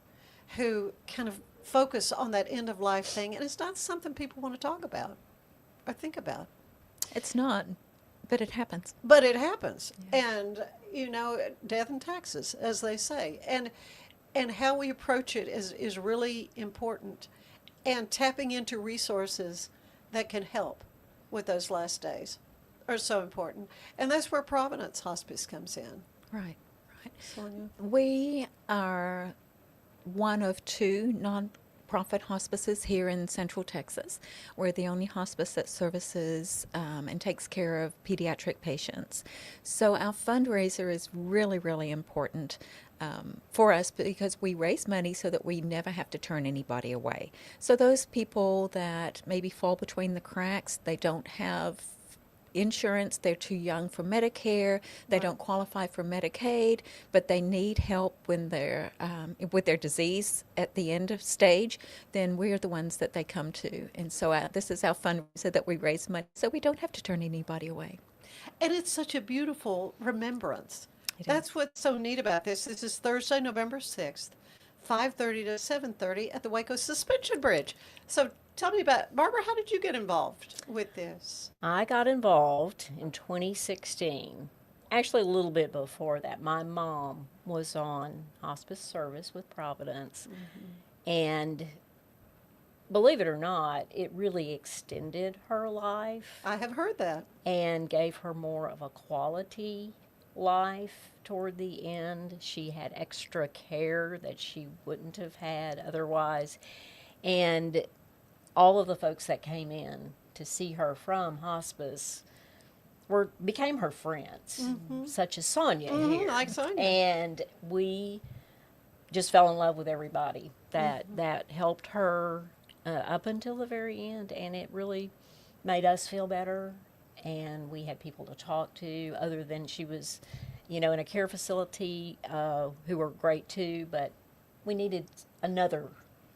who kind of focus on that end of life thing, and it's not something people want to talk about or think about. It's not, but it happens. But it happens. And, death and taxes, as they say. And how we approach it is really important. And tapping into resources that can help with those last days are so important. And that's where Providence Hospice comes in. Right. Sonya? We are one of two nonprofit hospices here in Central Texas. We're the only hospice that services and takes care of pediatric patients. So our fundraiser is really, really important for us because we raise money so that we never have to turn anybody away. So those people that maybe fall between the cracks, they don't have insurance, they're too young for Medicare, they don't qualify for Medicaid, but they need help when they're with their disease at the end of stage, then we're the ones that they come to. And so this is our fundraiser that we raise money so we don't have to turn anybody away. And it's such a beautiful remembrance. It That's is. what's so neat about this. This is Thursday, November 6th, 5:30 to 7:30 at the Waco Suspension Bridge. So tell me about, Barbara, how did you get involved with this? I got involved in 2016. Actually, a little bit before that. My mom was on hospice service with Providence. And believe it or not, it really extended her life. I have heard that. And gave her more of a quality life toward the end. She had extra care that she wouldn't have had otherwise. And all of the folks that came in to see her from hospice became her friends, such as Sonya here. Like Sonya. And we just fell in love with everybody that helped her up until the very end, and it really made us feel better. And we had people to talk to, other than she was, in a care facility who were great too, but we needed another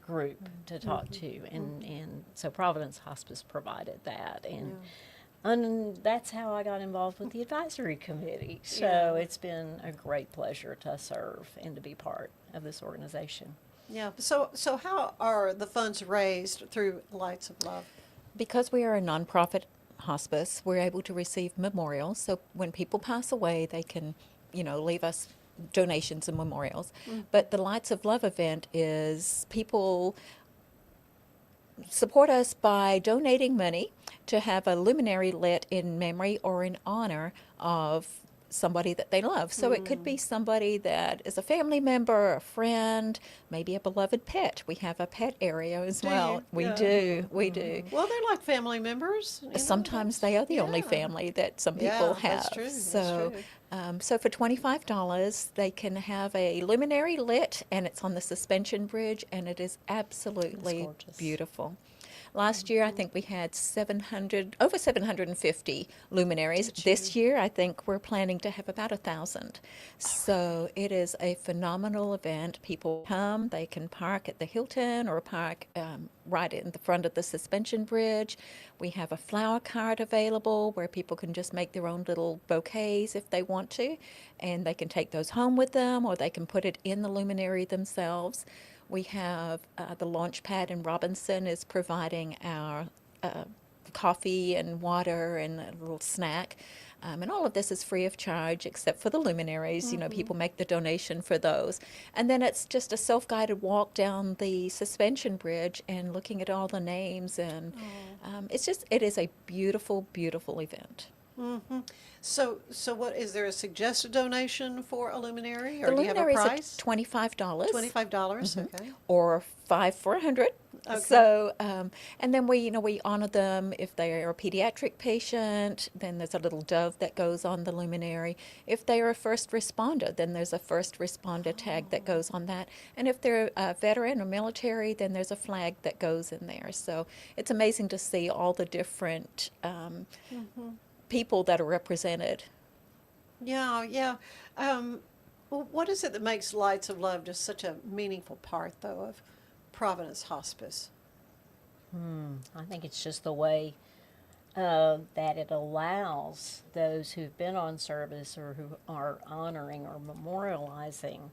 group to talk to, and so Providence Hospice provided that, and that's how I got involved with the advisory committee. So it's been a great pleasure to serve and to be part of this organization. Yeah. So how are the funds raised through Lights of Love? Because we are a nonprofit hospice, we're able to receive memorials. So when people pass away, they can, leave us donations and memorials. But the Lights of Love event is people support us by donating money to have a luminary lit in memory or in honor of somebody that they love. So it could be somebody that is a family member, a friend, maybe a beloved pet. We have a pet area as well. We do. Well, they're like family members. Sometimes they are the only family that some people have. That's true. So, so for $25, they can have a luminary lit, and it's on the suspension bridge, and it is absolutely beautiful. Last year, I think we had over 750 luminaries. This year, I think we're planning to have about 1,000. So it is a phenomenal event. People come, they can park at the Hilton or park right in the front of the suspension bridge. We have a flower cart available where people can just make their own little bouquets if they want to, and they can take those home with them, or they can put it in the luminary themselves. We have the launch pad in Robinson is providing our coffee and water and a little snack. And all of this is free of charge except for the luminaries. People make the donation for those. And then it's just a self-guided walk down the suspension bridge and looking at all the names. And it is a beautiful, beautiful event. So what is there a suggested donation for a luminary, or The do you have a luminaries price? are $25. $25. Okay. Or $5 for 100. Okay. So, and then we honor them if they are a pediatric patient. Then there's a little dove that goes on the luminary. If they are a first responder, then there's a first responder tag that goes on that. And if they're a veteran or military, then there's a flag that goes in there. So it's amazing to see all the different people that are represented. Yeah. Well, what is it that makes Lights of Love just such a meaningful part, though, of Providence Hospice? I think it's just the way that it allows those who've been on service or who are honoring or memorializing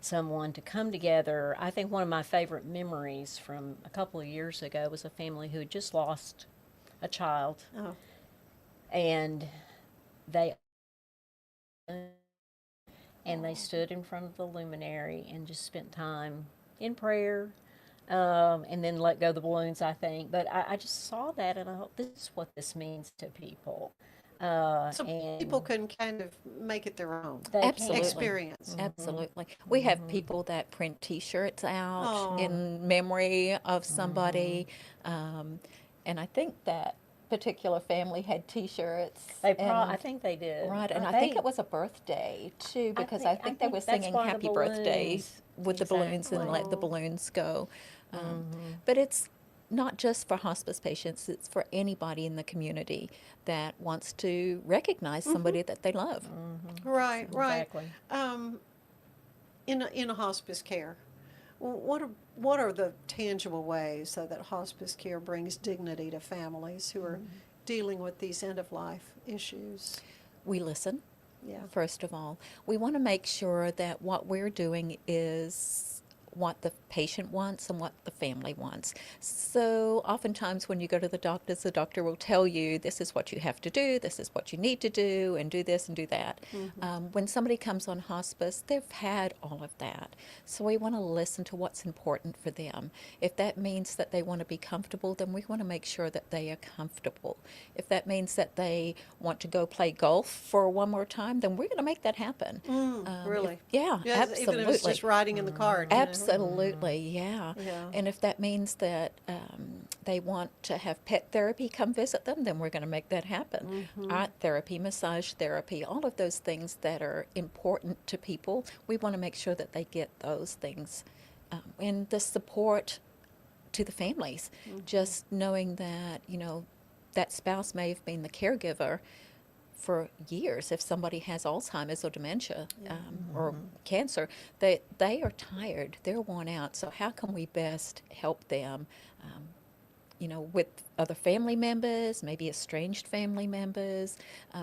someone to come together. I think one of my favorite memories from a couple of years ago was a family who had just lost a child. Oh. And they stood in front of the luminary and just spent time in prayer, and then let go of the balloons, I think. But I just saw that, and I thought, this is what this means to people. So people can kind of make it their own Absolutely. experience. Absolutely. We have people that print T-shirts out in memory of somebody, and I think that particular family had T-shirts. I think they did. Right, and I think it was a birthday too, because I think they were singing "Happy Birthday" with the balloons and let the balloons go. But it's not just for hospice patients; it's for anybody in the community that wants to recognize somebody that they love. Right, right. Exactly. In a hospice care, what are the tangible ways so that hospice care brings dignity to families who are dealing with these end-of-life issues? We listen. Yeah. First of all, we want to make sure that what we're doing is what the patient wants and what the family wants. So oftentimes when you go to the doctor will tell you, this is what you have to do, this is what you need to do, and do this and do that. When somebody comes on hospice, they've had all of that. So we want to listen to what's important for them. If that means that they want to be comfortable, then we want to make sure that they are comfortable. If that means that they want to go play golf for one more time, then we're going to make that happen. Really? Yeah, absolutely. Even if it's just riding in the car. Absolutely, yeah. And if that means that they want to have pet therapy come visit them, then we're going to make that happen. Art therapy, massage therapy, all of those things that are important to people, we want to make sure that they get those things. And the support to the families, just knowing that, that spouse may have been the caregiver for years. If somebody has Alzheimer's or dementia or cancer, they are tired, they're worn out. So how can we best help them, with other family members, maybe estranged family members?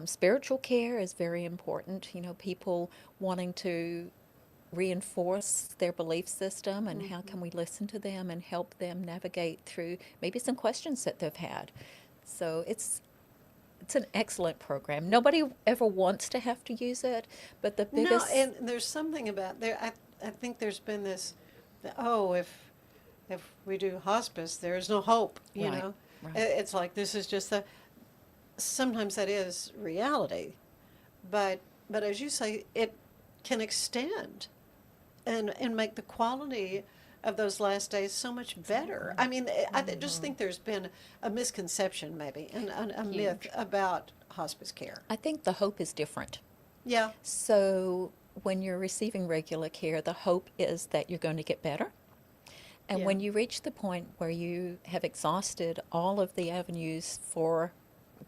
Spiritual care is very important. People wanting to reinforce their belief system, and how can we listen to them and help them navigate through maybe some questions that they've had. So it's an excellent program. Nobody ever wants to have to use it, but the biggest... No, and there's something about there. I think there's been this, if we do hospice, there is no hope. You know, it's like this is just sometimes that is reality, but as you say, it can extend, and make the quality of those last days so much better. I mean, I just think there's been a misconception maybe and a myth about hospice care. I think the hope is different. Yeah. So when you're receiving regular care, the hope is that you're going to get better. And when you reach the point where you have exhausted all of the avenues for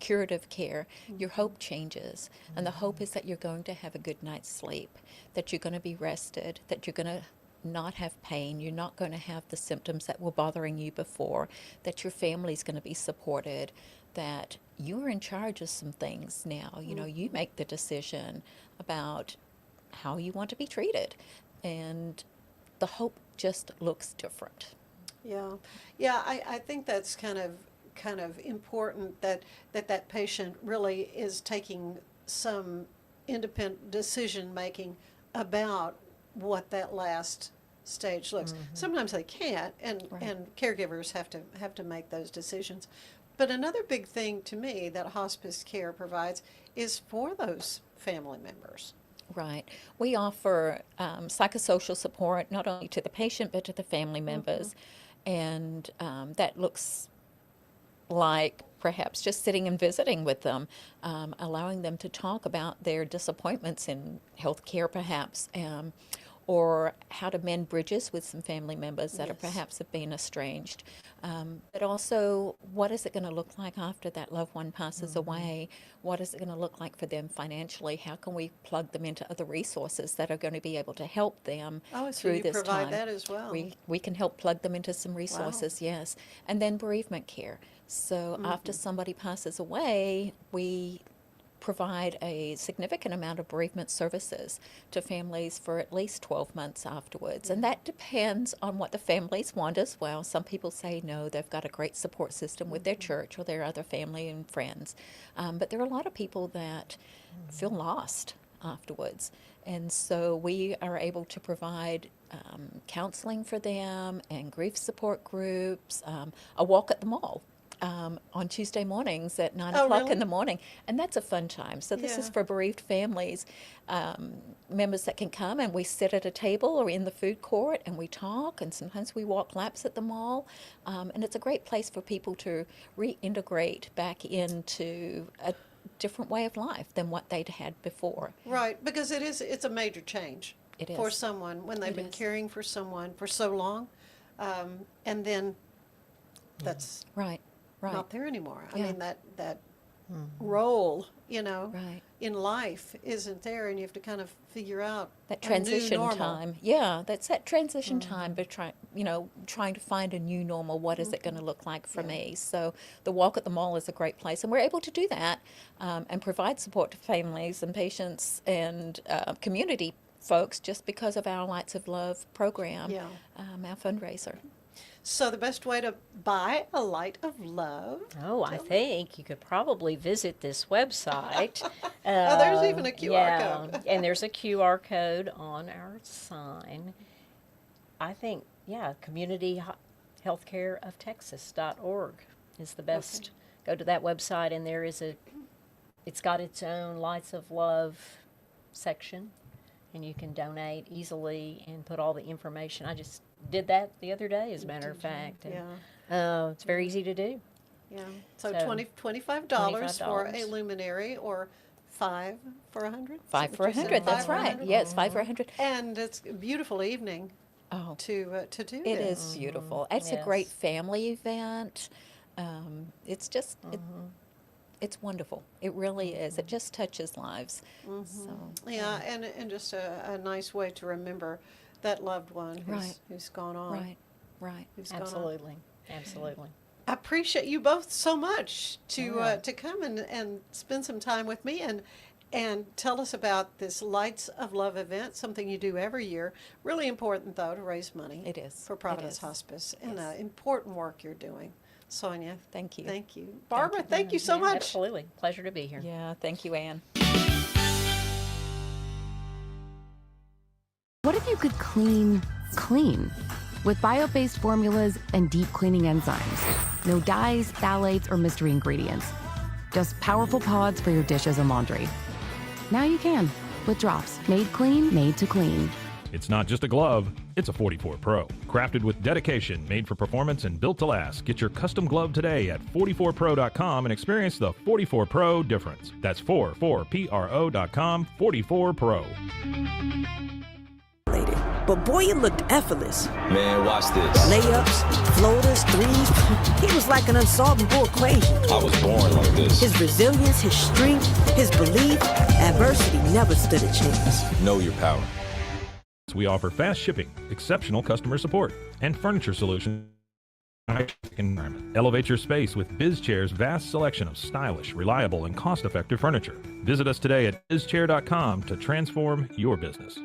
curative care, your hope changes. And the hope is that you're going to have a good night's sleep, that you're going to be rested, that you're going to not have pain, you're not going to have the symptoms that were bothering you before, that your family's going to be supported, that you're in charge of some things now. You make the decision about how you want to be treated, and the hope just looks different. Yeah, I think that's kind of important that patient really is taking some independent decision making about what that last stage looks. Sometimes they can't, and caregivers have to make those decisions. But another big thing to me that hospice care provides is for those family members. Right. We offer psychosocial support not only to the patient but to the family members, and that looks like perhaps just sitting and visiting with them, allowing them to talk about their disappointments in health care perhaps, or how to mend bridges with some family members that are perhaps have been estranged. But also, what is it going to look like after that loved one passes away? What is it going to look like for them financially? How can we plug them into other resources that are going to be able to help them through this time? So you provide that as well. We can help plug them into some resources, yes. And then bereavement care. So after somebody passes away, we provide a significant amount of bereavement services to families for at least 12 months afterwards. And that depends on what the families want as well. Some people say no, they've got a great support system with their church or their other family and friends. But there are a lot of people that feel lost afterwards. And so we are able to provide counseling for them and grief support groups, a walk at the mall. On Tuesday mornings at 9 o'clock in the morning. And that's a fun time. So this is for bereaved families, members that can come, and we sit at a table or in the food court and we talk, and sometimes we walk laps at the mall. And it's a great place for people to reintegrate back into a different way of life than what they'd had before. Right, because it's a major change for someone when they've been caring for someone for so long, and then that's not there anymore. I mean, that role, in life isn't there, and you have to kind of figure out that transition time. Yeah, that's that transition time, but trying to find a new normal. What is it going to look like for me? So the walk at the mall is a great place, and we're able to do that and provide support to families and patients and community folks just because of our Lights of Love program, our fundraiser. So the best way to buy a Light of Love? Oh, I think you could probably visit this website. There's even a QR code. And there's a QR code on our sign. I think, communityhealthcareoftexas.org is the best. Go to that website, and it's got its own Lights of Love section, and you can donate easily and put all the information. I just did that the other day, as a matter of fact. And, it's very easy to do. Yeah. So $25 for a luminary, or $5 for 100? $5 for 100. That's right. Yes, $5 for 100. And it's a beautiful evening to do it. It this. is beautiful. It's a great family event. It's just it's wonderful. It really is. It just touches lives. So, and just a nice way to remember that loved one who's gone on. Right. Absolutely. Absolutely. I appreciate you both so much to come and spend some time with me and tell us about this Lights of Love event, something you do every year. Really important, though, to raise money. It is. For Providence Hospice, and important work you're doing. Sonya, thank you. Thank you. Barbara, thank you so much. Absolutely. Pleasure to be here. Yeah, thank you, Ann. What if you could clean clean? With bio-based formulas and deep cleaning enzymes. No dyes, phthalates, or mystery ingredients. Just powerful pods for your dishes and laundry. Now you can, with drops made clean, made to clean. It's not just a glove, it's a 44 Pro. Crafted with dedication, made for performance, and built to last. Get your custom glove today at 44pro.com and experience the 44 Pro difference. That's 44pro.com, 44 Pro. But boy, it looked effortless. Man, watch this. Layups, floaters, threes. He was like an unsolvable equation. I was born like this. His resilience, his strength, his belief, adversity never stood a chance. Know your power. We offer fast shipping, exceptional customer support, and furniture solutions. Elevate your space with BizChair's vast selection of stylish, reliable, and cost-effective furniture. Visit us today at bizchair.com to transform your business.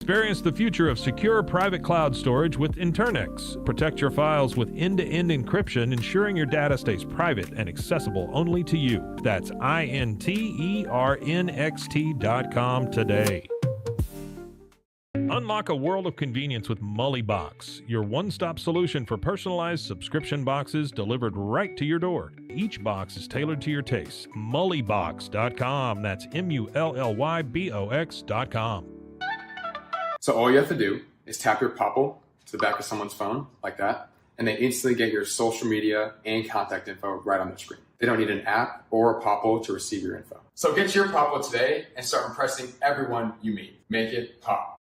Experience the future of secure private cloud storage with Internix. Protect your files with end-to-end encryption, ensuring your data stays private and accessible only to you. That's internxt.com today. Unlock a world of convenience with Mullybox, your one-stop solution for personalized subscription boxes delivered right to your door. Each box is tailored to your taste. Mullybox.com. That's MULLYBOX.com. So all you have to do is tap your Popple to the back of someone's phone, like that, and they instantly get your social media and contact info right on their screen. They don't need an app or a Popple to receive your info. So get your Popple today and start impressing everyone you meet. Make it pop.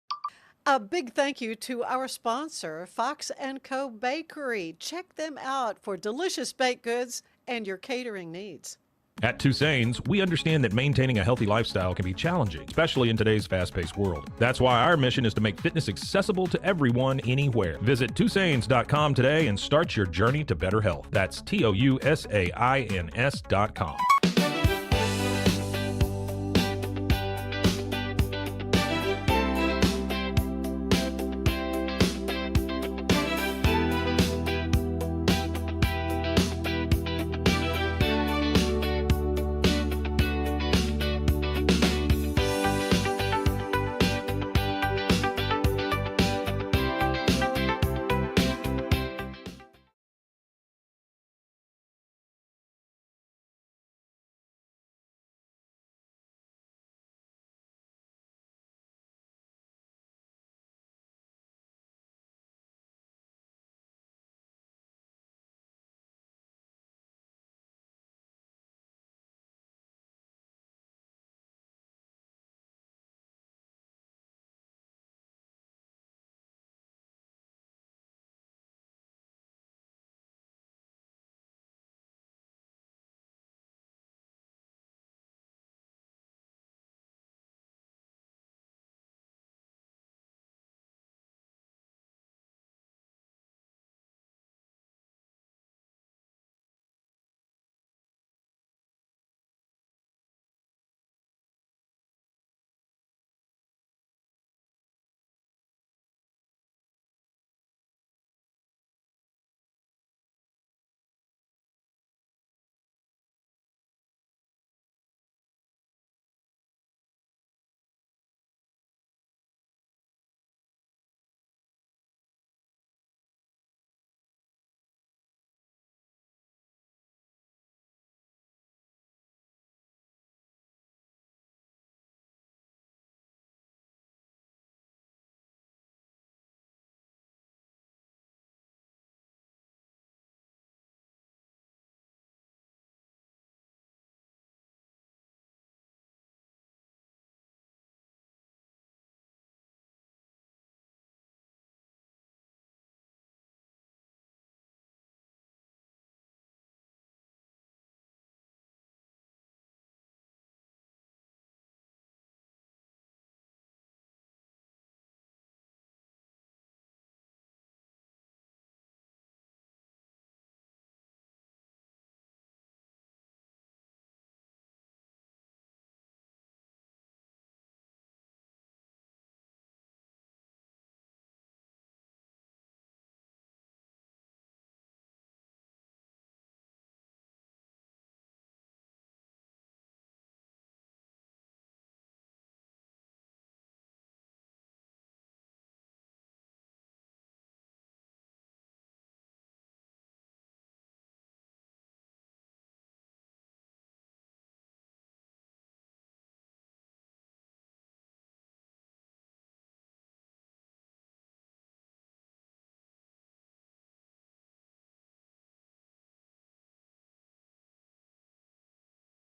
A big thank you to our sponsor, Fox & Co. Bakery. Check them out for delicious baked goods and your catering needs. At Tusains, we understand that maintaining a healthy lifestyle can be challenging, especially in today's fast-paced world. That's why our mission is to make fitness accessible to everyone anywhere. Visit Tusains.com today and start your journey to better health. That's TOUSAINS.com.